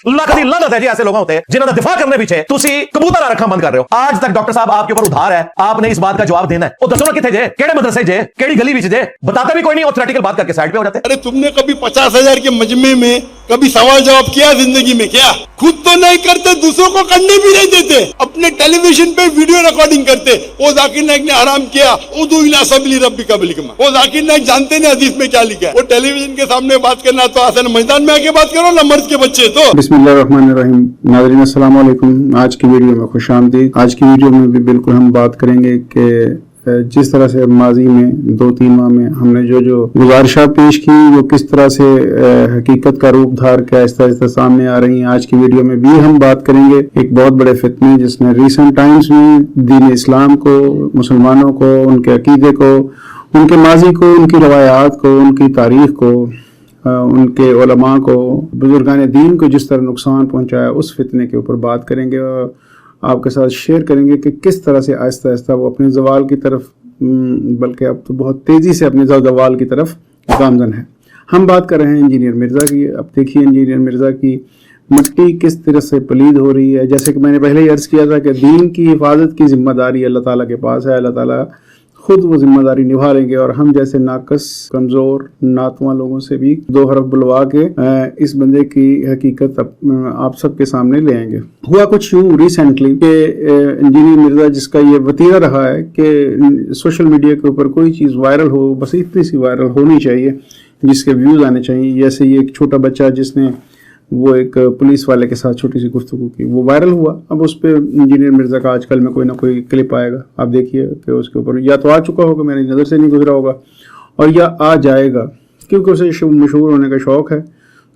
लखदी लानत है जी ऐसे लोगों होते जिन्होंने दिफा करने पीछे तुसी कबूतर रखा बंद कर रहे हो। आज तक डॉक्टर साहब आपके ऊपर उधार है, आपने इस बात का जवाब देना है। वो दसो ना किथे जे, केड़े मदरसे जे, केड़ी गली विच जे, बताते भी कोई नहीं, ऑथोरेटिकल बात करके साइड पे हो जाते। अरे तुमने कभी 50,000 के मजमे में कभी सवाल जवाब किया जिंदगी में? क्या खुद तो नहीं करते, दूसरों को करने भी नहीं देते, अपने टेलीविजन पे वीडियो रिकॉर्डिंग करते। वो जाकिर नाइक ने हराम किया उदू इला सबली रब्बी का बिलिकमा। वो जाकिर नाइक जानते नहीं हदीस में क्या लिखा है। वो टेलीविजन के सामने बात करना तो आसान, मैदान में आके बात करो ना, मर्द के बच्चे। तो बिस्मिल्लाहिर्रहमानिर्रहीम। नाज़रीन अस्सलाम वालेकुम। आज की वीडियो में खुशामदीद। आज की वीडियो में भी बिल्कुल हम बात करेंगे कि जिस तरह से माजी में 2-3 माह में हमने जो गुजारिशात पेश की वो किस तरह से हकीकत का रूप धार के आहिस्ता आहिस्ता सामने आ रही हैं। आज की वीडियो में भी हम बात करेंगे एक बहुत बड़े फितने जिसने रिसेंट टाइम्स में दीन इस्लाम को, मुसलमानों को, उनके अकीदे को, उनके माजी को, उनकी रवायात को, उनकी तारीख को, उनके उलमा को, बुजुर्गान दीन को जिस तरह नुकसान पहुंचाया, उस फितने के ऊपर बात करेंगे और आपके साथ शेयर करेंगे कि किस तरह से आहिस्ता आहिस्ता वो अपने ज़वाल की तरफ, बल्कि अब तो बहुत तेज़ी से अपने ज़वाल की तरफ गामज़न है। हम बात कर रहे हैं इंजीनियर मिर्ज़ा की। अब देखिए इंजीनियर मिर्ज़ा की मिट्टी किस तरह से पलीद हो रही है। जैसे कि मैंने पहले ही अर्ज़ किया था कि दीन की हिफाजत की ज़िम्मेदारी अल्लाह ताला के पास है। अल्लाह ताला खुद वो जिम्मेदारी निभा लेंगे और हम जैसे नाकस, कमज़ोर, नातवा लोगों से भी 2 हरफ बुलवा के इस बंदे की हकीकत आप सबके सामने ले आएंगे। हुआ कुछ यूँ रिसेंटली कि इंजीनियर मिर्ज़ा जिसका ये वतीरा रहा है कि सोशल मीडिया के ऊपर कोई चीज़ वायरल हो, बस इतनी सी वायरल होनी चाहिए जिसके व्यूज़ आने चाहिए। जैसे ये एक छोटा बच्चा जिसने वो एक पुलिस वाले के साथ छोटी सी गुफ्तगू की, वो वायरल हुआ। अब उस पर इंजीनियर मिर्ज़ा का आजकल में कोई ना कोई क्लिप आएगा, आप देखिए कि उसके ऊपर या तो आ चुका होगा, मेरी नज़र से नहीं गुजरा होगा, और या आ जाएगा, क्योंकि उसे मशहूर होने का शौक़ है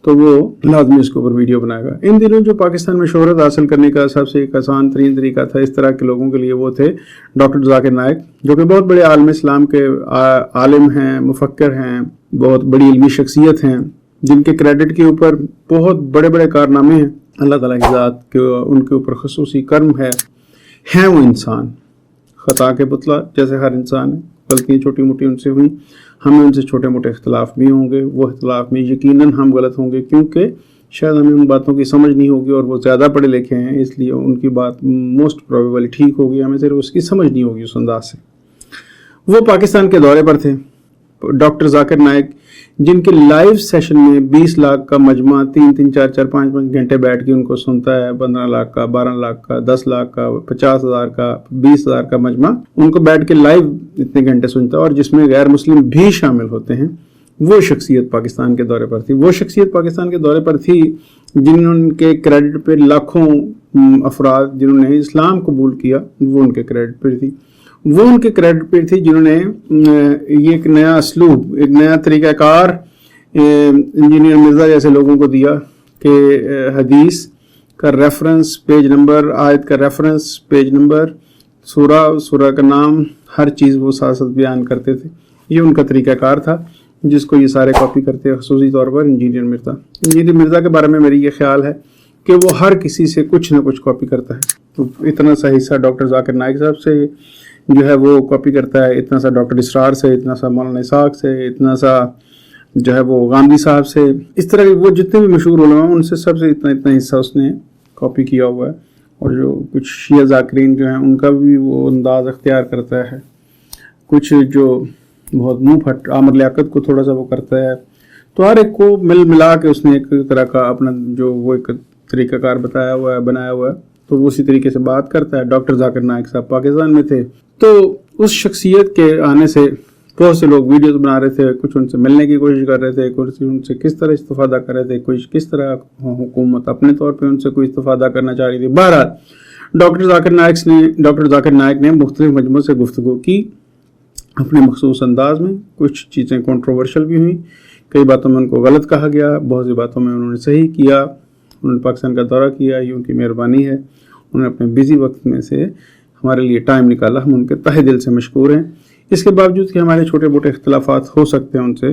तो वो लाजमी उसके ऊपर वीडियो बनाएगा। इन दिनों जो पाकिस्तान में शोहरत हासिल करने का सबसे एक आसान तरीन तरीका था इस तरह के लोगों के लिए, वो थे डॉक्टर जाकिर नाइक, जो कि बहुत बड़े आलम इस्लाम के आलिम हैं, मुफक्कर हैं, बहुत बड़ी इल्मी शख्सियत हैं, जिनके क्रेडिट के ऊपर बहुत बड़े बड़े कारनामे हैं। अल्लाह ताला की ज़ात के उनके ऊपर खसूसी कर्म है। वो इंसान ख़ता के पुतला जैसे हर इंसान है, गलतियाँ छोटी मोटी उनसे हुई, हमें उनसे छोटे मोटे इख्तलाफ भी होंगे। वो इख्तलाफ में यकीनन हम गलत होंगे, क्योंकि शायद हमें उन बातों की समझ नहीं होगी और वो ज़्यादा पढ़े लिखे हैं, इसलिए उनकी बात मोस्ट प्रोबेबली ठीक होगी, हमें सिर्फ उसकी समझ नहीं होगी उस अंदाज से। वो पाकिस्तान के दौरे पर थे, डॉक्टर जाकिर नाइक, जिनके लाइव सेशन में 20 लाख का मजमा 3-3, 4-4, 5-5 घंटे बैठ के उनको सुनता है। 15 लाख का, 12 लाख का, 10 लाख का, 50,000 का, 20,000 का मजमा उनको बैठ के लाइव इतने घंटे सुनता है, और जिसमें गैर मुस्लिम भी शामिल होते हैं। वो शख्सियत पाकिस्तान के दौरे पर थी। वो शख्सियत पाकिस्तान के दौरे पर थी जिनके क्रेडिट पे लाखों अफराद जिन्होंने इस्लाम कबूल किया, वो उनके क्रेडिट पर थी। वो उनके क्रेडिट पर थी जिन्होंने ये एक नया असलूब, एक नया तरीक़ाकार इंजीनियर मिर्ज़ा जैसे लोगों को दिया कि हदीस का रेफरेंस पेज नंबर, आयत का रेफरेंस पेज नंबर, सूरा का नाम, हर चीज़ वो साथ साथ बयान करते थे। ये उनका तरीक़ाकार था जिसको ये सारे कॉपी करते हैं, ख़ुसूसी तौर पर इंजीनियर मिर्ज़ा। इंजीनियर मिर्ज़ा के बारे में मेरी ये ख्याल है कि वो हर किसी से कुछ ना कुछ कॉपी करता है। तो इतना सा हिस्सा डॉक्टर जाकिर नाइक साहब से जो है वो कॉपी करता है, इतना सा डॉक्टर इसरार से, इतना सा मौलाना इसाक से, इतना सा जो है वो गांधी साहब से, इस तरह के वो जितने भी मशहूर उलमा उनसे सबसे इतना इतना हिस्सा उसने कॉपी किया हुआ है। और जो कुछ शिया ज़ाकिरीन जो हैं उनका भी वो अंदाज़ अख्तियार करता है। कुछ जो बहुत मुँह फट आमर लियाकत को थोड़ा सा वो करता है। तो हर एक को मिल मिला के उसने एक तरह का अपना जो वो एक तरीक़ाकार बताया हुआ है, बनाया हुआ है, तो वो उसी तरीके से बात करता है। डॉक्टर जाकिर नाइक साहब पाकिस्तान में थे, तो उस शख्सियत के आने से बहुत से लोग वीडियोस बना रहे थे, कुछ उनसे मिलने की कोशिश कर रहे थे, कुछ उनसे किस तरह इस्तिफादा कर रहे थे, कुछ किस तरह हुकूमत अपने तौर पे उनसे कोई इस्तिफादा करना चाह रही थी। बहरहाल डॉक्टर जाकिर नाइक ने मुख्तलिफ मजमू से गुफ्तगू की अपने मखसूस अंदाज में। कुछ चीज़ें कंट्रोवर्शियल भी हुई, कई बातों में उनको गलत कहा गया, बहुत सी बातों में उन्होंने सही किया। उन्होंने पाकिस्तान का दौरा किया, ये उनकी मेहरबानी है, उन्होंने अपने बिजी वक्त में से हमारे लिए टाइम निकाला, हम उनके तहे दिल से मशकूर हैं। इसके बावजूद कि हमारे छोटे मोटे इख्तलाफात हो सकते हैं उनसे,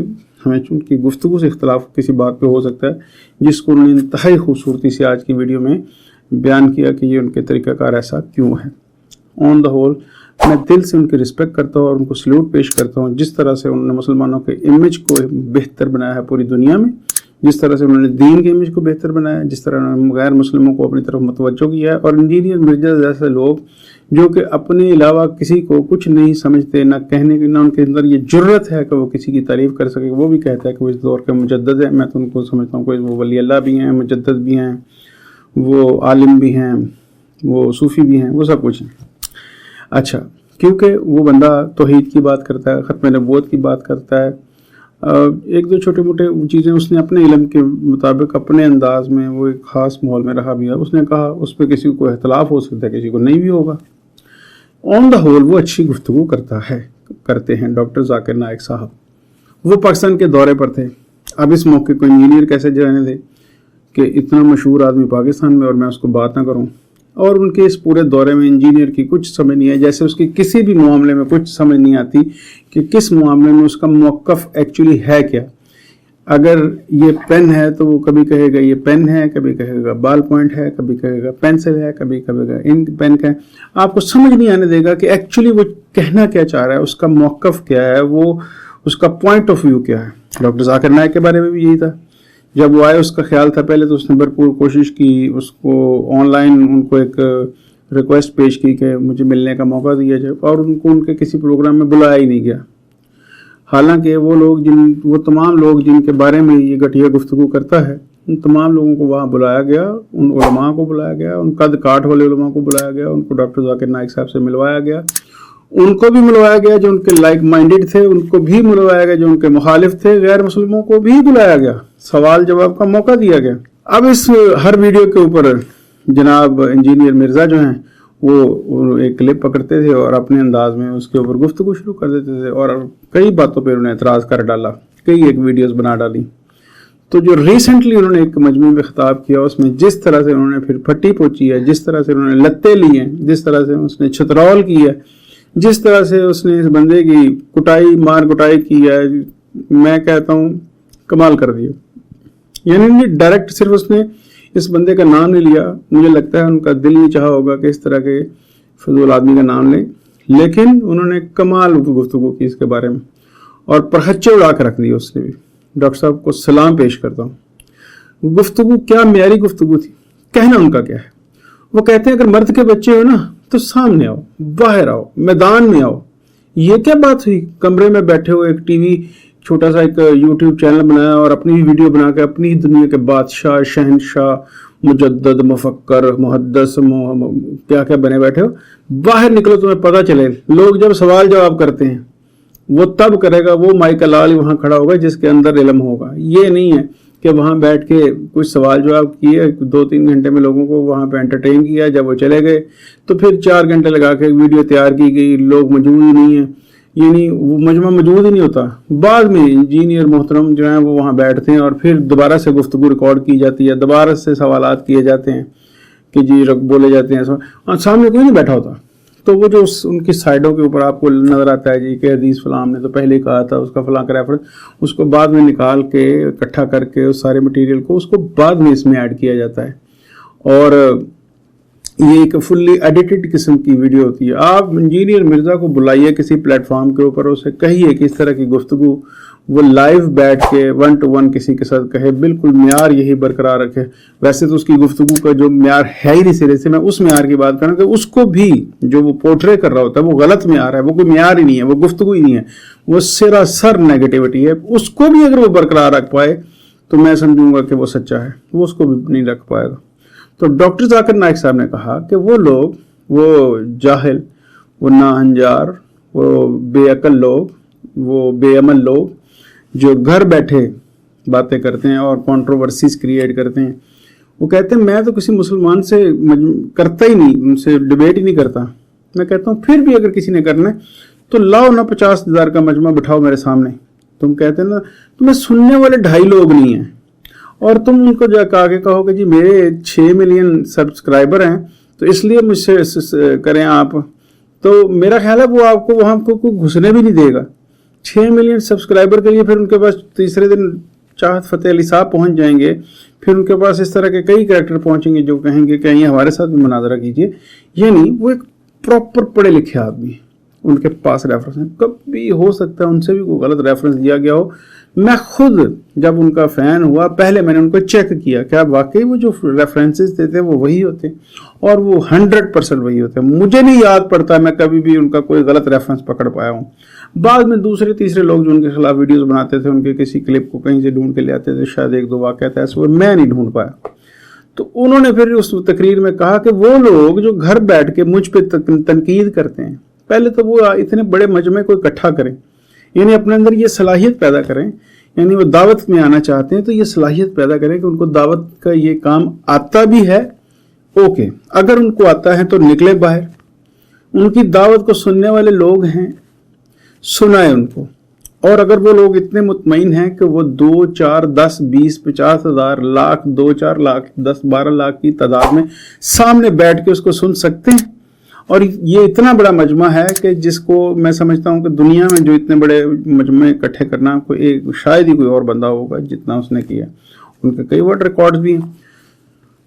हमें उनकी गुफ्तगू से इख्तलाफ किसी बात पे हो सकता है, जिसको उन्होंने इंतहाई खूबसूरती से आज की वीडियो में बयान किया कि ये उनके तरीक़ाकार ऐसा क्यों है। ऑन द होल मैं दिल से उनकी रिस्पेक्ट करता हूँ और उनको सल्यूट पेश करता हूँ। जिस तरह से उन्होंने मुसलमानों के इमेज को बेहतर बनाया है पूरी दुनिया में, जिस तरह से उन्होंने दीन के इमेज को बेहतर बनाया, जिस तरह उन्होंने गैर मुस्लिमों को अपनी तरफ मुतवज्जो किया है। और इंजीनियर मिर्जा जैसे लोग जो कि अपने अलावा किसी को कुछ नहीं समझते, ना कहने की, ना उनके अंदर ये जुर्रत है कि वो किसी की तारीफ़ कर सके, वो भी कहता है कि वो इस दौर के मुजद्दद हैं। मैं तो उनको समझता हूँ कोई वो वली अल्लाह भी हैं, मुजद्दद भी हैं, वो आलिम भी हैं, वो सूफ़ी भी हैं, वो सब कुछ हैं। अच्छा, क्योंकि वो बंदा तौहीद की बात करता है, ख़त्म नबूवत की बात करता है, एक दो छोटे मोटे चीज़ें उसने अपने इल्म के मुताबिक अपने अंदाज में, वो एक ख़ास माहौल में रहा भी है, उसने कहा उस पर किसी को इख्तलाफ हो सकता है, किसी को नहीं भी होगा। ऑन द होल वो अच्छी गुफ्तगू करते हैं डॉक्टर जाकिर नाइक साहब। वो पाकिस्तान के दौरे पर थे। अब इस मौके को इंजीनियर कैसे जाने थे कि इतना मशहूर आदमी पाकिस्तान में और मैं उसको बात ना करूं। और उनके इस पूरे दौरे में इंजीनियर की कुछ समझ नहीं है, जैसे उसकी किसी भी मामले में कुछ समझ नहीं आती कि किस मामले में उसका मौक़िफ़ एक्चुअली है क्या। अगर ये पेन है तो वो कभी कहेगा ये पेन है, कभी कहेगा बॉल पॉइंट है, कभी कहेगा पेंसिल है, कभी कहेगा इंक पेन है। आपको समझ नहीं आने देगा कि एक्चुअली वो कहना क्या चाह रहा है, उसका मौक़िफ़ क्या है, वो उसका पॉइंट ऑफ व्यू क्या है। डॉक्टर जाकिर नाइक के बारे में भी यही था। जब वो आए उसका ख्याल था, पहले तो उसने भरपूर कोशिश की, उसको ऑनलाइन उनको एक रिक्वेस्ट पेश की कि मुझे मिलने का मौका दिया जाए, और उनको उनके किसी प्रोग्राम में बुलाया ही नहीं गया। हालांकि वो तमाम लोग जिनके बारे में ये घटिया गुफ्तगू करता है, उन तमाम लोगों को वहाँ बुलाया गया, उन उलमा को बुलाया गया, उन कद काट वाले उलमा को बुलाया गया, उनको डॉक्टर जाकिर नाइक साहब से मिलवाया गया, उनको भी मिलवाया गया जो उनके लाइक माइंडेड थे, उनको भी मिलवाया गया जो उनके मुखालिफ थे, गैर मुस्लिमों को भी बुलाया गया, सवाल जवाब का मौका दिया गया। अब इस हर वीडियो के ऊपर जनाब इंजीनियर मिर्जा जो हैं वो एक क्लिप पकड़ते थे और अपने अंदाज में उसके ऊपर गुफ्तगू शुरू कर देते थे, और कई बातों पर उन्होंने एतराज़ कर डाला, कई एक वीडियोस बना डाली। तो जो रिसेंटली उन्होंने एक मजमे में खिताब किया, उसमें जिस तरह से उन्होंने फिर फट्टी पोची है, जिस तरह से उन्होंने लत्ते ली हैं, जिस तरह से उसने छतरौल की है, जिस तरह से उसने इस बंदे की मार कुटाई की है, मैं कहता हूँ कमाल कर दिया। यानी डायरेक्ट सिर्फ उसने इस बंदे का नाम नहीं लिया, मुझे लगता है उनका दिल नहीं चाहा होगा कि इस तरह के फजूल आदमी का नाम लें, लेकिन उन्होंने कमाल गुफ्तगू की इसके बारे में और परहच्चे उड़ा कर रख दिए उसने भी। डॉक्टर साहब को सलाम पेश करता हूँ। गुफ्तगू क्या म्यारी गुफ्तगू थी, कहना उनका क्या है। वो कहते हैं अगर मर्द के बच्चे हो ना तो सामने आओ, बाहर आओ, मैदान में आओ। ये क्या बात हुई, कमरे में बैठे हो, एक टीवी छोटा सा एक यूट्यूब चैनल बनाया और अपनी ही वीडियो बना के अपनी ही दुनिया के बादशाह, शहनशाह, मुजद्दद, मुफक्कर, मुहद्दिस, क्या क्या बने बैठे हो। बाहर निकलो, तुम्हें पता चले। लोग जब सवाल जवाब करते हैं वो तब करेगा वो माइक लाल वहाँ खड़ा होगा जिसके अंदर इल्म होगा। ये नहीं है कि वहाँ बैठ के कुछ सवाल जवाब किए, 2-3 घंटे में लोगों को वहाँ पे एंटरटेन किया, जब वो चले गए तो फिर 4 घंटे लगा के वीडियो तैयार की गई, लोग मौजूद ही नहीं है, यानी वो मजमा मौजूद ही नहीं होता। बाद में इंजीनियर मोहतरम जो हैं वो वहाँ बैठते हैं और फिर दोबारा से गुफ्तगू रिकॉर्ड की जाती है, दोबारा से सवालात किए जाते हैं कि जी बोले जाते हैं, सामने कोई नहीं बैठा होता। तो वो जो उनकी साइडों के ऊपर आपको नज़र आता है जी कि हदीस फलाम ने तो पहले ही कहा था, उसका फलां का रेफरेंस, उसको बाद में निकाल के इकट्ठा करके उस सारे मटेरियल को उसको बाद में इसमें ऐड किया जाता है, और ये एक फुल्ली एडिटेड किस्म की वीडियो होती है। आप इंजीनियर मिर्ज़ा को बुलाइए किसी प्लेटफॉर्म के ऊपर, उसे कहिए कि इस तरह की गुफ्तगू वो लाइव बैठ के 1-to-1 किसी के साथ कहे, बिल्कुल म्यार यही बरकरार रखे। वैसे तो उसकी गुफ्तगू का जो म्यार है ही नहीं सिरे से, मैं उस म्यार की बात करूँ कि उसको भी जो वो पोर्ट्रे कर रहा होता है वो गलत म्यार है, वो कोई म्यार ही नहीं है, वो गुफ्तगू ही नहीं है, वो सरासर नेगेटिविटी है। उसको भी अगर वो बरकरार रख पाए तो मैं समझूंगा कि वो सच्चा है, वो उसको भी नहीं रख पाएगा। तो डॉक्टर जाकिर नाइक साहब ने कहा कि वो लोग, वो जाहिल, वो नाअंजार, वो बेअकल लोग, वो बेअमल लोग जो घर बैठे बातें करते हैं और कंट्रोवर्सीज क्रिएट करते हैं, वो कहते हैं मैं तो किसी मुसलमान से करता ही नहीं, उनसे डिबेट ही नहीं करता। मैं कहता हूँ फिर भी अगर किसी ने करना है तो लाओ ना 50,000 का मजमा बिठाओ मेरे सामने। तुम कहते हैं ना तुम्हें सुनने वाले 2.5 लोग नहीं हैं और तुम उनको जाकर आगे कहो कि जी मेरे 6 मिलियन सब्सक्राइबर हैं तो इसलिए मुझसे करें आप, तो मेरा ख्याल है वो आपको वहाँ को घुसने भी नहीं देगा। 6 मिलियन सब्सक्राइबर के लिए फिर उनके पास तीसरे दिन चाहत फ़तेह अली साहब पहुँच जाएंगे, फिर उनके पास इस तरह के कई कैरेक्टर पहुँचेंगे जो कहेंगे कि ये हमारे साथ भी मुनाजरा कीजिए। ये नहीं, वो एक प्रॉपर पढ़े लिखे आदमी, उनके पास रेफरेंस है। कभी हो सकता है उनसे भी कोई गलत रेफरेंस दिया गया हो, मैं खुद जब उनका फ़ैन हुआ पहले मैंने उनको चेक किया क्या वाकई वो जो रेफरेंसेस देते हैं वो वही होते हैं, और वो 100% वही होते हैं। मुझे नहीं याद पड़ता मैं कभी भी उनका कोई गलत रेफरेंस पकड़ पाया हूँ। बाद में दूसरे तीसरे लोग जो उनके खिलाफ वीडियोस बनाते थे, उनके किसी क्लिप को कहीं से ढूंढ के ले आते थे, शायद एक दो वाक़या ऐसे हुए, मैं नहीं ढूंढ पाया। तो उन्होंने फिर उस तकरीर में कहा कि वो लोग जो घर बैठ के मुझ पर तनकीद करते हैं, पहले तो वो इतने बड़े मजमे को इकट्ठा करें, यानी अपने अंदर ये सलाहियत पैदा करें, यानी वो दावत में आना चाहते हैं तो ये सलाहियत पैदा करें कि उनको दावत का ये काम आता भी है। ओके, अगर उनको आता है तो निकले बाहर, उनकी दावत को सुनने वाले लोग हैं, सुनाए उनको। और अगर वो लोग इतने मुतमईन हैं कि वो 2, 4, 10, 20, 50 हज़ार, लाख, 2, 4 लाख, 10, 12 लाख की तादाद में सामने बैठ के उसको सुन सकते हैं, और ये इतना बड़ा मजमा है कि जिसको मैं समझता हूँ कि दुनिया में जो इतने बड़े मजमे इकट्ठे करना कोई शायद ही कोई और बंदा होगा जितना उसने किया। उनके कई वर्ल्ड रिकॉर्ड्स भी हैं।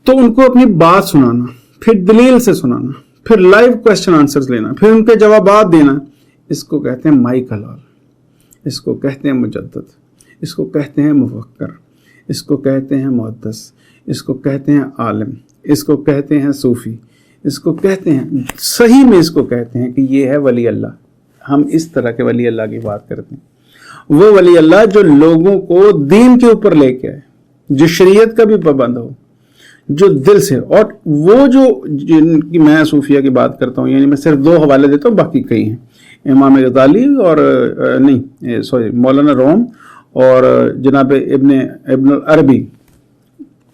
तो उनको अपनी बात सुनाना, फिर दलील से सुनाना, फिर लाइव क्वेश्चन आंसर्स लेना, फिर उनके जवाबात देना, इसको कहते हैं माइक हलाल, इसको कहते हैं मुजद्दद, इसको कहते हैं मुफक्कर, इसको कहते हैं मुहद्दिस, इसको कहते हैं आलिम, इसको कहते हैं सूफी, इसको कहते हैं, सही में इसको कहते हैं कि ये है वली अल्लाह। हम इस तरह के वली अल्लाह की बात करते हैं। वो वली अल्लाह जो लोगों को दीन के ऊपर लेके आए, जो शरीयत का भी पाबंद हो, जो दिल से, और वो जो जिनकी मैं सूफिया की बात करता हूँ, यानी मैं सिर्फ 2 हवाले देता हूँ, बाकी कई हैं, इमाम गज़ाली और मौलाना रोम और जनाब इब्न अरबी,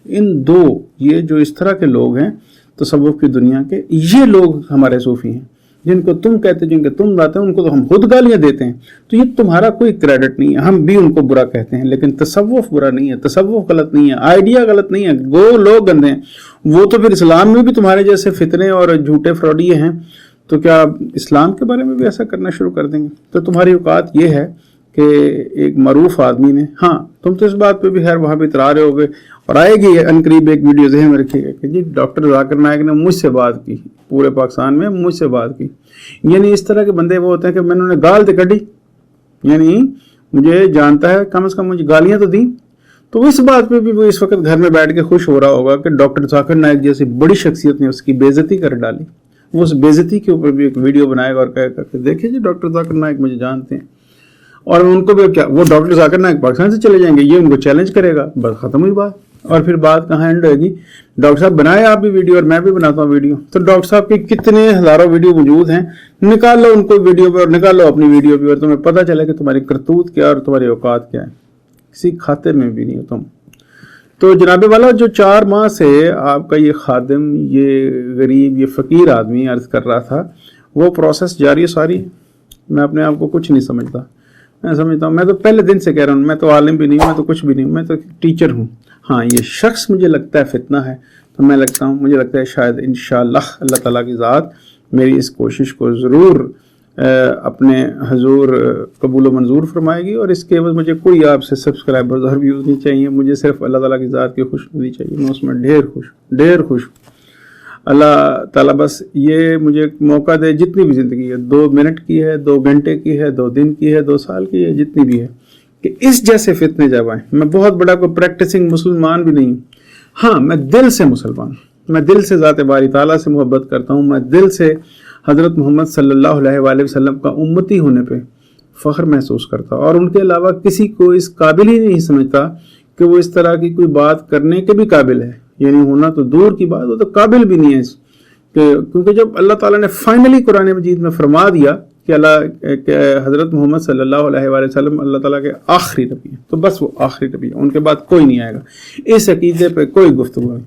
इन 2 ये जो इस तरह के लोग हैं तसव्वुफ की दुनिया के, ये लोग हमारे सूफी हैं। जिनको तुम कहते, जिनके तुम लाते हैं, उनको तो हम खुद गालियां देते हैं। तो ये तुम्हारा कोई क्रेडिट नहीं है, हम भी उनको बुरा कहते हैं, लेकिन तसव्वुफ बुरा नहीं है, तसव्वुफ गलत नहीं है, आइडिया गलत नहीं है, वो लोग गंदे हैं। वो तो फिर इस्लाम में भी तुम्हारे जैसे फितने और झूठे फ्रॉडिये हैं, तो क्या इस्लाम के बारे में भी ऐसा करना शुरू कर देंगे? तो तुम्हारी औकात ये है कि एक मरूफ आदमी ने, हाँ तुम तो इस बात पे भी खैर वहाँ भी इतरा रहे होगे, और आएगी अनकरीब एक वीडियो ज़हन में रखिएगा कि जी डॉक्टर जाकिर नाइक ने मुझसे बात की, पूरे पाकिस्तान में मुझसे बात की। यानी इस तरह के बंदे वो होते हैं कि मैंने उन्हें गाल तो कढ़ी, यानी मुझे जानता है, कम से कम मुझे गालियाँ तो दी। तो इस बात पे भी वो इस वक्त घर में बैठ के खुश हो रहा होगा कि डॉक्टर जाकिर नाइक जैसी बड़ी शख्सियत ने उसकी बेइज्जती कर डाली। वो उस बेइज्जती के ऊपर भी एक वीडियो बनाएगा और कहेगा कि देखिए जी डॉक्टर जाकिर नाइक मुझे जानते हैं, और उनको भी क्या, वो डॉक्टर जाकिर नाइक पाकिस्तान से चले जाएंगे, ये उनको चैलेंज करेगा, बस खत्म हुई बात। और फिर बात कहाँ एंड होगी? डॉक्टर साहब बनाए आप भी वीडियो और मैं भी बनाता हूँ वीडियो, तो डॉक्टर साहब के कितने हजारों वीडियो मौजूद हैं, निकाल लो उनको वीडियो पे और निकाल लो अपनी वीडियो पे, और तुम्हें पता चले कि तुम्हारी करतूत क्या और तुम्हारी औकात क्या है। किसी खाते में भी नहीं हो तुम। तो जनाबे वाला जो 4 माह से आपका ये खादिम, ये गरीब, ये फ़कीर आदमी अर्ज कर रहा था, वो प्रोसेस जारी है सारी। मैं अपने आप को कुछ नहीं समझता, मैं समझता हूँ, मैं तो पहले दिन से कह रहा हूँ, मैं तो आलिम भी नहीं हूँ, मैं तो कुछ भी नहीं हूँ, मैं तो टीचर हूँ। हाँ, ये शख्स मुझे लगता है फितना है, तो मुझे लगता है शायद इंशाअल्लाह अल्लाह ताला की ज़ात मेरी इस कोशिश को ज़रूर अपने हुजूर कबूल व मंजूर फरमाएगी, और इसके एवज़ मुझे कोई आपसे सब्सक्राइबर्स और व्यूज़ नहीं चाहिए, मुझे सिर्फ अल्लाह ताला की ज़ात की खुशनुदी चाहिए। मैं उसमें ढेर खुश अल्लाह ताला बस ये मुझे मौका दे, जितनी भी ज़िंदगी है, 2 मिनट की है, 2 घंटे की है, 2 दिन की है, 2 साल की है, जितनी भी है, कि इस जैसे फितने जब आए। मैं बहुत बड़ा कोई प्रैक्टिसिंग मुसलमान भी नहीं हूँ, हाँ मैं दिल से मुसलमान, मैं दिल से ज़ात बारी ताला से मोहब्बत करता हूँ, मैं दिल से हज़रत मोहम्मद सल्लल्लाहु अलैहि वसल्लम का उम्मती होने पे फ़ख्र महसूस करता, और उनके अलावा किसी को इस काबिल ही नहीं समझता कि वो इस तरह की कोई बात करने के भी काबिल है। यानी होना तो दूर की बात, वो तो काबिल भी नहीं है क्योंकि जब अल्लाह ताला ने फाइनली कुरान मजीद में फरमा दिया कि हज़रत मोहम्मद सल्लल्लाहु अलैहि वसल्लम अल्लाह ताला के आखिरी नबी हैं, तो बस वो आखिरी नबी है, उनके बाद कोई नहीं आएगा। इस अकीदे पे कोई गुफ्तगू नहीं।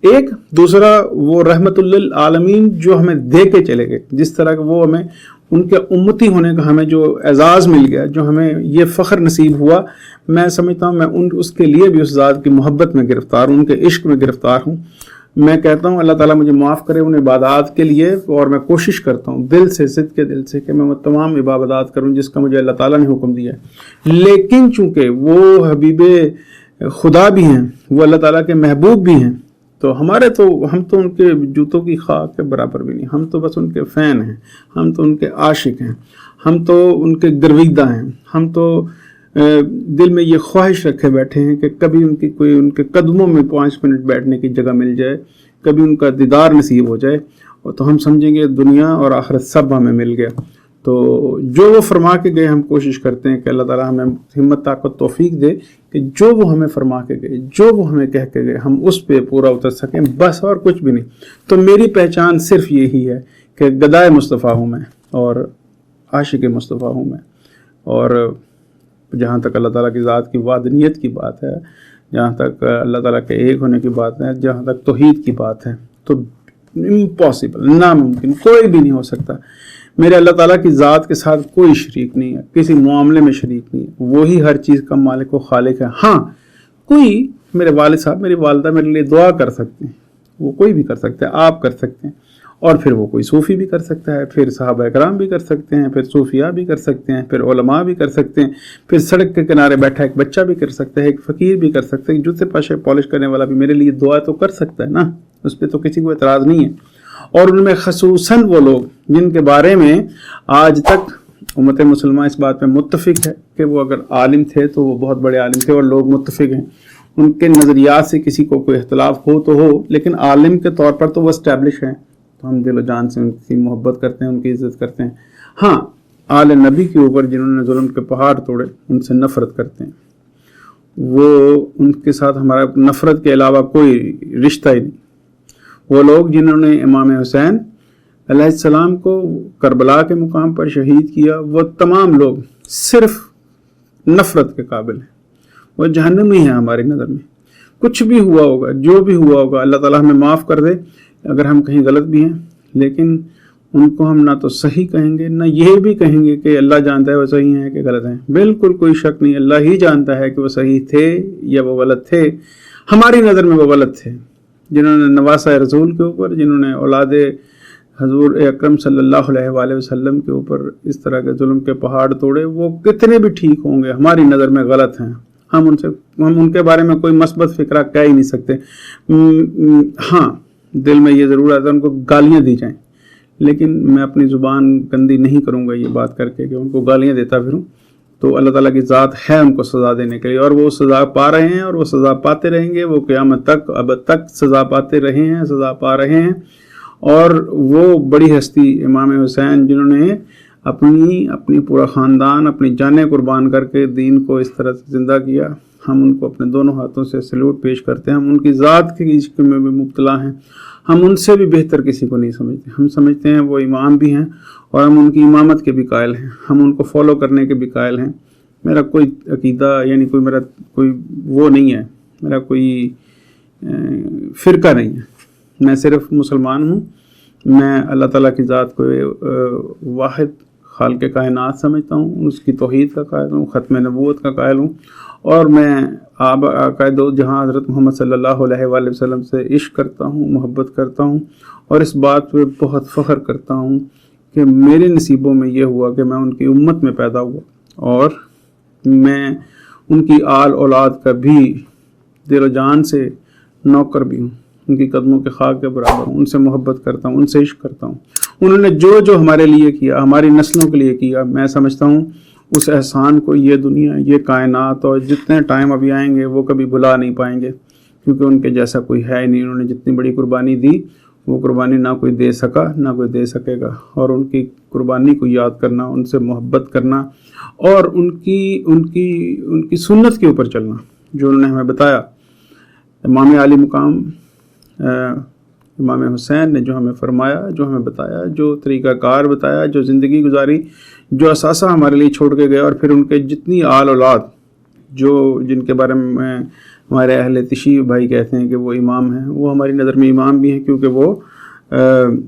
एक दूसरा, वो रहमतुल लिल आलमीन जो हमें दे के चले गए, जिस तरह का वो हमें उनके उम्मती होने का हमें जो एजाज़ मिल गया, जो हमें ये फ़ख्र नसीब हुआ, मैं समझता हूँ मैं उसके लिए भी उस ज़ात की मोहब्बत में गिरफ़्तार हूँ, उनके इश्क में गिरफ़्तार हूँ। मैं कहता हूँ अल्लाह ताला मुझे माफ़ करे उन इबादत के लिए, और मैं कोशिश करता हूँ दिल से, सिद्क़ के दिल से, कि मैं वो तमाम इबादत करूँ जिसका मुझे अल्लाह ताला ने हुक्म दिया है। लेकिन चूँकि वो हबीब खुदा भी हैं, वो अल्लाह ताला के महबूब भी हैं, तो हम तो उनके जूतों की खाक के बराबर भी नहीं, हम तो बस उनके फ़ैन हैं, हम तो उनके आशिक हैं, हम तो उनके गर्विदा हैं, हम तो دل میں یہ خواہش رکھے بیٹھے ہیں کہ کبھی ان کے قدموں میں 5 منٹ بیٹھنے کی جگہ مل جائے، کبھی ان کا دیدار نصیب ہو جائے، اور تو ہم سمجھیں گے دنیا اور آخرت سب ہمیں مل گیا۔ تو جو وہ فرما کے گئے ہم کوشش کرتے ہیں کہ اللہ تعالیٰ ہمیں ہمت طاقت توفیق دے کہ جو وہ ہمیں فرما کے گئے، جو وہ ہمیں کہہ کے گئے، ہم اس پہ پورا اتر سکیں، بس اور کچھ بھی نہیں۔ تو میری پہچان صرف یہی ہے کہ گدائے مصطفیٰ ہوں میں اور عاشق مصطفیٰ ہوں میں، اور جہاں تک اللہ تعالیٰ کی ذات کی وحدانیت کی بات ہے، جہاں تک اللہ تعالیٰ کے ایک ہونے کی بات ہے، جہاں تک توحید کی بات ہے، تو امپاسبل، ناممکن، کوئی بھی نہیں ہو سکتا۔ میرے اللہ تعالیٰ کی ذات کے ساتھ کوئی شریک نہیں ہے، کسی معاملے میں شریک نہیں ہے، وہی ہر چیز کا مالک و خالق ہے۔ ہاں کوئی، میرے والد صاحب، میری والدہ میرے لیے دعا کر سکتے ہیں، وہ کوئی بھی کر سکتے ہیں، آپ کر سکتے ہیں، اور پھر وہ کوئی صوفی بھی کر سکتا ہے، پھر صحابہ اکرام بھی کر سکتے ہیں، پھر صوفیاء بھی کر سکتے ہیں، پھر علماء بھی کر سکتے ہیں، پھر سڑک کے کنارے بیٹھا ایک بچہ بھی کر سکتا ہے، ایک فقیر بھی کر سکتا ہے، جوتے پاشے پالش کرنے والا بھی میرے لیے دعا تو کر سکتا ہے نا، اس پہ تو کسی کو اعتراض نہیں ہے۔ اور ان میں خصوصاً وہ لوگ جن کے بارے میں آج تک امت مسلمہ اس بات پہ متفق ہے کہ وہ اگر عالم تھے تو وہ بہت بڑے عالم تھے، اور لوگ متفق ہیں، ان کے نظریات سے کسی کو کوئی اختلاف ہو تو ہو، لیکن عالم کے طور پر تو وہ اسٹیبلش ہیں، تو ہم دل و جان سے ان کی محبت کرتے ہیں، ان کی عزت کرتے ہیں۔ ہاں آل نبی کے اوپر جنہوں نے ظلم کے پہاڑ توڑے، ان سے نفرت کرتے ہیں، وہ ان کے ساتھ ہمارا نفرت کے علاوہ کوئی رشتہ ہی نہیں۔ وہ لوگ جنہوں نے امام حسین علیہ السلام کو کربلا کے مقام پر شہید کیا، وہ تمام لوگ صرف نفرت کے قابل ہیں، وہ جہنمی ہیں ہماری نظر میں۔ کچھ بھی ہوا ہوگا، جو بھی ہوا ہوگا، اللہ تعالیٰ ہمیں معاف کر دے اگر ہم کہیں غلط بھی ہیں، لیکن ان کو ہم نہ تو صحیح کہیں گے، نہ یہ بھی کہیں گے کہ اللہ جانتا ہے وہ صحیح ہیں کہ غلط ہیں۔ بالکل کوئی شک نہیں، اللہ ہی جانتا ہے کہ وہ صحیح تھے یا وہ غلط تھے۔ ہماری نظر میں وہ غلط تھے، جنہوں نے نواسہ رسول کے اوپر، جنہوں نے اولاد حضور اکرم صلی اللہ علیہ وآلہ وسلم کے اوپر اس طرح کے ظلم کے پہاڑ توڑے، وہ کتنے بھی ٹھیک ہوں گے، ہماری نظر میں غلط ہیں۔ ہم ان کے بارے میں کوئی مثبت فکرہ کہہ ہی نہیں سکتے۔ ہاں دل میں یہ ضرور آتا ہے ان کو گالیاں دی جائیں، لیکن میں اپنی زبان گندی نہیں کروں گا یہ بات کر کے کہ ان کو گالیاں دیتا پھروں۔ تو اللہ تعالیٰ کی ذات ہے ان کو سزا دینے کے لیے، اور وہ سزا پا رہے ہیں، اور وہ سزا پاتے رہیں گے، وہ قیامت تک اب تک سزا پاتے رہے ہیں، سزا پا رہے ہیں۔ اور وہ بڑی ہستی امام حسین جنہوں نے اپنی پورا خاندان اپنی جانیں قربان کر کے دین کو اس طرح سے زندہ کیا، ہم ان کو اپنے دونوں ہاتھوں سے سلوٹ پیش کرتے ہیں۔ ہم ان کی ذات کے عشق میں بھی مبتلا ہیں، ہم ان سے بھی بہتر کسی کو نہیں سمجھتے۔ ہم سمجھتے ہیں وہ امام بھی ہیں، اور ہم ان کی امامت کے بھی قائل ہیں، ہم ان کو فالو کرنے کے بھی قائل ہیں۔ میرا کوئی عقیدہ یعنی میرا کوئی وہ نہیں ہے، میرا کوئی فرقہ نہیں ہے، میں صرف مسلمان ہوں۔ میں اللہ تعالیٰ کی ذات کو واحد خالق کائنات سمجھتا ہوں، اس کی توحید کا قائل ہوں، ختم نبوت کا قائل ہوں، اور میں آقا دو جہاں حضرت محمد صلی اللہ علیہ وآلہ وسلم سے عشق کرتا ہوں، محبت کرتا ہوں، اور اس بات پہ بہت فخر کرتا ہوں کہ میرے نصیبوں میں یہ ہوا کہ میں ان کی امت میں پیدا ہوا، اور میں ان کی آل اولاد کا بھی دل و جان سے نوکر بھی ہوں، ان کی قدموں کے خاک کے برابر ہوں، ان سے محبت کرتا ہوں، ان سے عشق کرتا ہوں۔ انہوں نے جو ہمارے لیے کیا، ہماری نسلوں کے لیے کیا، میں سمجھتا ہوں اس احسان کو یہ دنیا، یہ کائنات اور جتنے ٹائم ابھی آئیں گے وہ کبھی بھلا نہیں پائیں گے، کیونکہ ان کے جیسا کوئی ہے ہی نہیں۔ انہوں نے جتنی بڑی قربانی دی، وہ قربانی نہ کوئی دے سکا، نہ کوئی دے سکے گا، اور ان کی قربانی کو یاد کرنا، ان سے محبت کرنا، اور ان کی سنت کے اوپر چلنا جو انہوں نے ہمیں بتایا۔ امام علی مقام امام حسین نے جو ہمیں فرمایا، جو ہمیں بتایا، جو طریقہ کار بتایا، جو زندگی گزاری، جو اثاثہ ہمارے لیے چھوڑ کے گئے، اور پھر ان کے جتنی آل اولاد جن کے بارے میں ہمارے اہل تشیع بھائی کہتے ہیں کہ وہ امام ہیں، وہ ہماری نظر میں امام بھی ہیں، کیونکہ وہ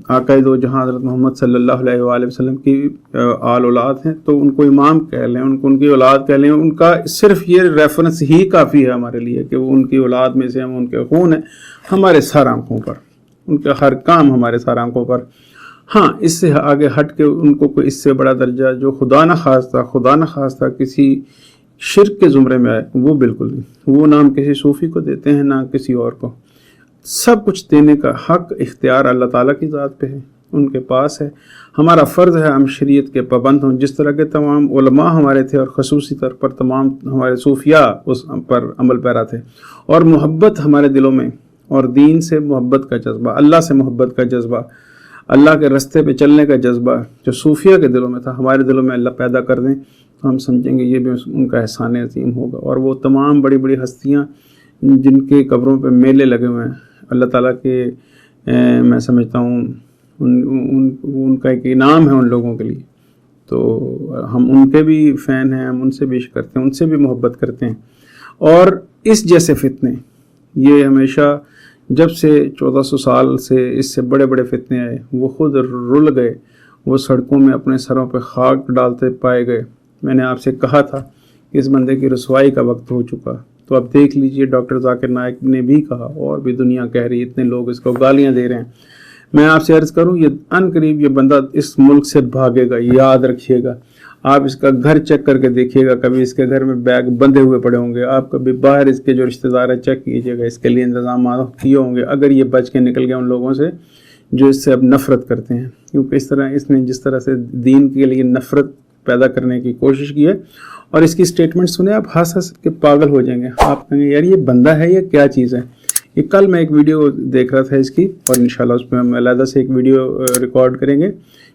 آقا دو جہاں حضرت محمد صلی اللہ علیہ وآلہ وسلم کی آل اولاد ہیں، تو ان کو امام کہہ لیں، ان کی اولاد کہہ لیں۔ ان کا صرف یہ ریفرنس ہی کافی ہے ہمارے لیے کہ وہ ان کی اولاد میں سے ہم، ان کے خون ہیں ہمارے سر آنکھوں پر، ان کا ہر کام ہمارے سر آنکھوں پر۔ ہاں اس سے آگے ہٹ کے ان کو کوئی اس سے بڑا درجہ جو خدا نہ خواستہ کسی شرک کے زمرے میں آئے، وہ بالکل نہیں۔ وہ نہ ہم کسی صوفی کو دیتے ہیں، نہ کسی اور کو۔ سب کچھ دینے کا حق اختیار اللہ تعالیٰ کی ذات پہ ہے، ان کے پاس ہے. ہمارا فرض ہے ہم شریعت کے پابند ہوں, جس طرح کے تمام علماء ہمارے تھے اور خصوصی طور پر تمام ہمارے صوفیاء اس پر عمل پیرا تھے, اور محبت ہمارے دلوں میں, اور دین سے محبت کا جذبہ, اللہ سے محبت کا جذبہ, اللہ کے رستے پہ چلنے کا جذبہ جو صوفیاء کے دلوں میں تھا, ہمارے دلوں میں اللہ پیدا کر دیں تو ہم سمجھیں گے یہ بھی ان کا احسان عظیم ہوگا. اور وہ تمام بڑی بڑی ہستیاں جن کے قبروں پہ میلے لگے ہوئے ہیں, اللہ تعالیٰ کے میں سمجھتا ہوں ان کا ایک انعام ہے ان لوگوں کے لیے. تو ہم ان کے بھی فین ہیں, ہم ان سے بھی عشق کرتے ہیں, ان سے بھی محبت کرتے ہیں. اور اس جیسے فتنے یہ ہمیشہ جب سے 1400 سال سے اس سے بڑے بڑے فتنے آئے وہ خود رل گئے, وہ سڑکوں میں اپنے سروں پہ خاک ڈالتے پائے گئے. میں نے آپ سے کہا تھا کہ اس بندے کی رسوائی کا وقت ہو چکا, تو اب دیکھ لیجئے ڈاکٹر ذاکر نائک نے بھی کہا, اور بھی دنیا کہہ رہی, اتنے لوگ اس کو گالیاں دے رہے ہیں. میں آپ سے عرض کروں یہ ان قریب یہ بندہ اس ملک سے بھاگے گا, یاد رکھیے گا. آپ اس کا گھر چیک کر کے دیکھیے گا, کبھی اس کے گھر میں بیگ بندھے ہوئے پڑے ہوں گے, آپ کبھی باہر اس کے جو رشتہ دار ہیں چیک کیجیے گا, اس کے لیے انتظامات کیے ہوں گے اگر یہ بچ کے نکل گیا ان لوگوں سے جو اس سے اب نفرت کرتے ہیں. کیونکہ اس طرح اس نے جس طرح سے دین کے لیے نفرت پیدا کرنے کی کوشش کی ہے, اور اس کی سٹیٹمنٹ سنیں آپ ہنس ہنس کے پاگل ہو جائیں گے. آپ کہیں گے یار یہ بندہ ہے یا کیا چیز ہے. یہ کل میں ایک ویڈیو دیکھ رہا تھا اس کی, اور انشاءاللہ اس پہ ہم علیحدہ سے ایک ویڈیو ریکارڈ کریں گے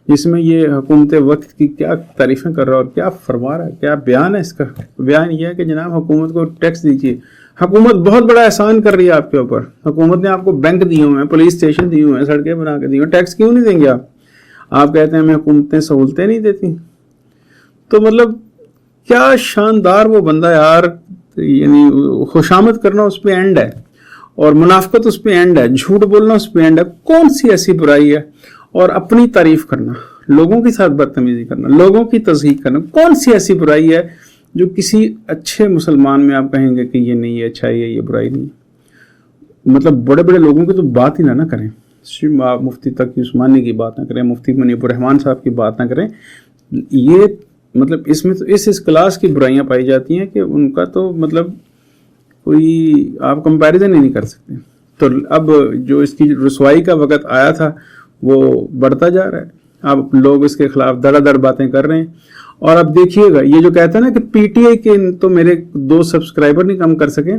جس میں یہ حکومت وقت کی کیا تعریفیں کر رہا ہے اور کیا فرما رہا ہے, کیا بیان ہے. اس کا بیان یہ ہے کہ جناب حکومت کو ٹیکس دیجیے, حکومت بہت بڑا احسان کر رہی ہے آپ کے اوپر, حکومت نے آپ کو بینک دیے ہوئے ہیں, پولیس اسٹیشن دیے ہوئے ہیں, سڑکیں بنا کے دی ہوئی ہیں, ٹیکس کیوں نہیں دیں گے آپ. آپ کہتے ہیں ہمیں حکومتیں سہولتیں نہیں دیتی. تو مطلب کیا شاندار وہ بندہ یار, یعنی خوشامد کرنا اس پہ اینڈ ہے, اور منافقت اس پہ اینڈ ہے, جھوٹ بولنا اس پہ اینڈ ہے. کون سی ایسی برائی ہے, اور اپنی تعریف کرنا, لوگوں کے ساتھ بدتمیزی کرنا, لوگوں کی تصحیح کرنا, کون سی ایسی برائی ہے جو کسی اچھے مسلمان میں آپ کہیں گے کہ یہ نہیں ہے اچھائی ہے, یہ برائی نہیں. مطلب بڑے بڑے لوگوں کی تو بات ہی نہ کریں, آپ مفتی تقی عثمانی کی بات نہ کریں, مفتی منیب الرحمان صاحب کی بات نہ کریں. یہ مطلب اس میں تو اس کلاس کی برائیاں پائی جاتی ہیں کہ ان کا تو مطلب کوئی آپ کمپیریزن ہی نہیں کر سکتے. تو اب جو اس کی رسوائی کا وقت آیا تھا وہ بڑھتا جا رہا ہے. اب لوگ اس کے خلاف دڑا دڑ باتیں کر رہے ہیں. اور اب دیکھیے گا یہ جو کہتا ہے نا کہ پی ٹی آئی کے تو میرے 2 سبسکرائبر نہیں کم کر سکے,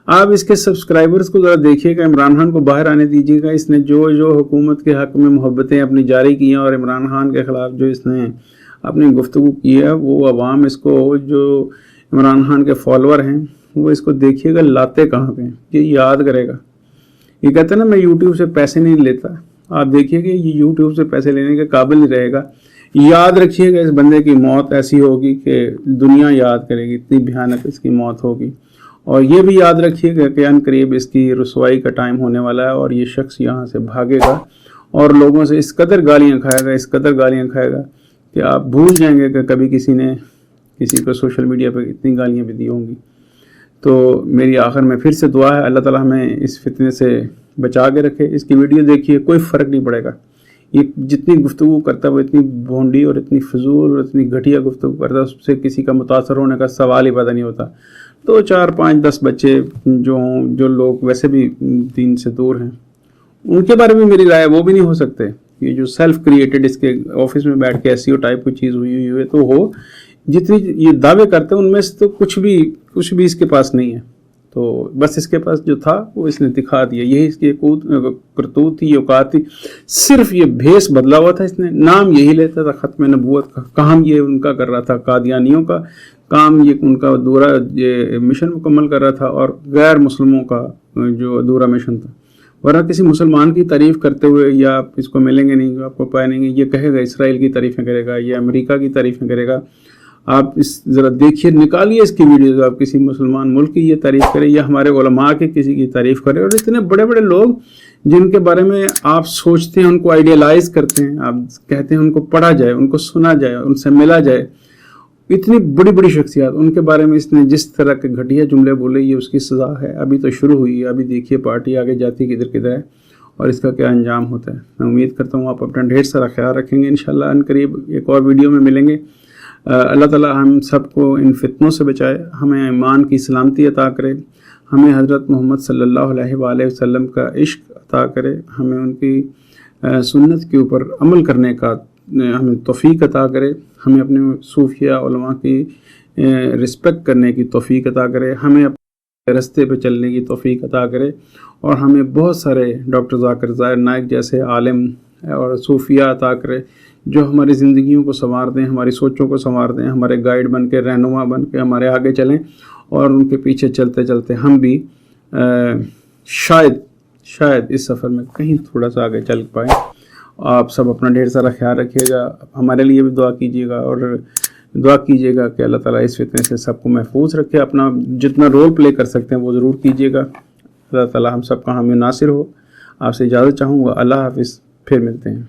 آپ اس کے سبسکرائبرز کو ذرا دیکھیے گا, عمران خان کو باہر آنے دیجیے گا. اس نے جو حکومت کے حق میں محبتیں اپنی جاری کی ہیں اور عمران خان کے خلاف جو اس نے اپنی گفتگو کی ہے, وہ عوام اس کو جو عمران خان کے فالوور ہیں وہ اس کو دیکھیے گا لاتے کہاں پہ ہیں, یہ یاد کرے گا. یہ کہتا ہے نا میں یوٹیوب سے پیسے نہیں لیتا, آپ دیکھیے کہ یہ یوٹیوب سے پیسے لینے کے قابل نہیں رہے گا. یاد رکھیے گا اس بندے کی موت ایسی ہوگی کہ دنیا یاد کرے گی, اتنی بھیانک اس کی موت ہوگی. اور یہ بھی یاد رکھیے گا کہ ان قریب اس کی رسوائی کا ٹائم ہونے والا ہے, اور یہ شخص یہاں سے بھاگے گا اور لوگوں سے اس قدر گالیاں کھائے گا کہ آپ بھول جائیں گے کہ کبھی کسی نے کسی کو سوشل میڈیا پہ اتنی گالیاں بھی دی ہوں گی. تو میری آخر میں پھر سے دعا ہے اللہ تعالیٰ ہمیں اس فتنے سے بچا کے رکھے. اس کی ویڈیو دیکھیے, کوئی فرق نہیں پڑے گا. یہ جتنی گفتگو کرتا ہے وہ اتنی بھونڈی اور اتنی فضول اور اتنی گھٹیا گفتگو کرتا ہے, اس سے کسی کا متاثر ہونے کا سوال ہی پیدا نہیں ہوتا. 2 4 5 10 بچے جو لوگ ویسے بھی دین سے دور ہیں, ان کے بارے میں میری رائے وہ بھی نہیں ہو سکتے. یہ جو سیلف کریٹڈ اس کے آفس میں بیٹھ کے ایسی ٹائپ کی چیز ہوئی ہے تو ہو, جتنی یہ دعوے کرتے ہیں ان میں سے تو کچھ بھی اس کے پاس نہیں ہے. تو بس اس کے پاس جو تھا وہ اس نے دکھا دیا, یہی اس کی کرتوت تھی, اوقات تھی. صرف یہ بھیس بدلا ہوا تھا, اس نے نام یہی لیتا تھا ختم نبوت کا, کام یہ ان کا کر رہا تھا, قادیانیوں کا کام یہ ان کا ادھورا یہ مشن مکمل کر رہا تھا, اور غیر مسلموں کا جو ادھورا مشن تھا. ورنہ کسی مسلمان کی تعریف کرتے ہوئے یا آپ اس کو ملیں گے نہیں, آپ کو پائیں گے, یہ کہے گا اسرائیل کی تعریفیں کرے گا, یہ امریکہ کی تعریفیں کرے گا. آپ اس ذرا دیکھیے, نکالیے اس کی ویڈیوز, آپ کسی مسلمان ملک کی یہ تعریف کرے یا ہمارے علماء کے کسی کی تعریف کرے. اور اتنے بڑے بڑے لوگ جن کے بارے میں آپ سوچتے ہیں, ان کو آئیڈیالائز کرتے ہیں, آپ کہتے ہیں ان کو پڑھا جائے, ان کو سنا جائے, ان سے ملا جائے, اتنی بڑی بڑی شخصیات, ان کے بارے میں اس نے جس طرح کے گھٹیا جملے بولے, یہ اس کی سزا ہے. ابھی تو شروع ہوئی ہے, ابھی دیکھیے پارٹی آگے جاتی کدھر ہے اور اس کا کیا انجام ہوتا ہے. میں امید کرتا ہوں آپ اپنا ڈھیر سارا خیال رکھیں گے. انشاءاللہ ان قریب ایک اور ویڈیو میں ملیں گے. اللہ تعالیٰ ہم سب کو ان فتنوں سے بچائے, ہمیں ایمان کی سلامتی عطا کرے, ہمیں حضرت محمد صلی اللہ علیہ وآلہ وسلم کا عشق عطا کرے, ہمیں ان کی سنت کے اوپر عمل کرنے کا ہمیں توفیق عطا کرے، ہمیں اپنے صوفیہ علماء کی رسپیکٹ کرنے کی توفیق عطا کرے، ہمیں اپنے رستے پہ چلنے کی توفیق عطا کرے، اور ہمیں بہت سارے ڈاکٹر ذاکر ظاہر نائک جیسے عالم اور صوفیہ عطا کرے جو ہماری زندگیوں کو سنوار دیں، ہماری سوچوں کو سنوار دیں، ہمارے گائیڈ بن کے، رہنما بن کے ہمارے آگے چلیں، اور ان کے پیچھے چلتے چلتے ہم بھی شاید اس سفر میں کہیں تھوڑا سا آگے چل پائیں۔ آپ سب اپنا ڈھیر سارا خیال رکھیے گا، ہمارے لیے بھی دعا کیجیے گا، اور دعا کیجیے گا کہ اللہ تعالیٰ اس فتنے سے سب کو محفوظ رکھے۔ اپنا جتنا رول پلے کر سکتے ہیں وہ ضرور کیجیے گا۔ اللہ تعالیٰ ہم سب کا حامی ناصر ہو۔ آپ سے اجازت چاہوں گا، اللہ حافظ، پھر ملتے ہیں۔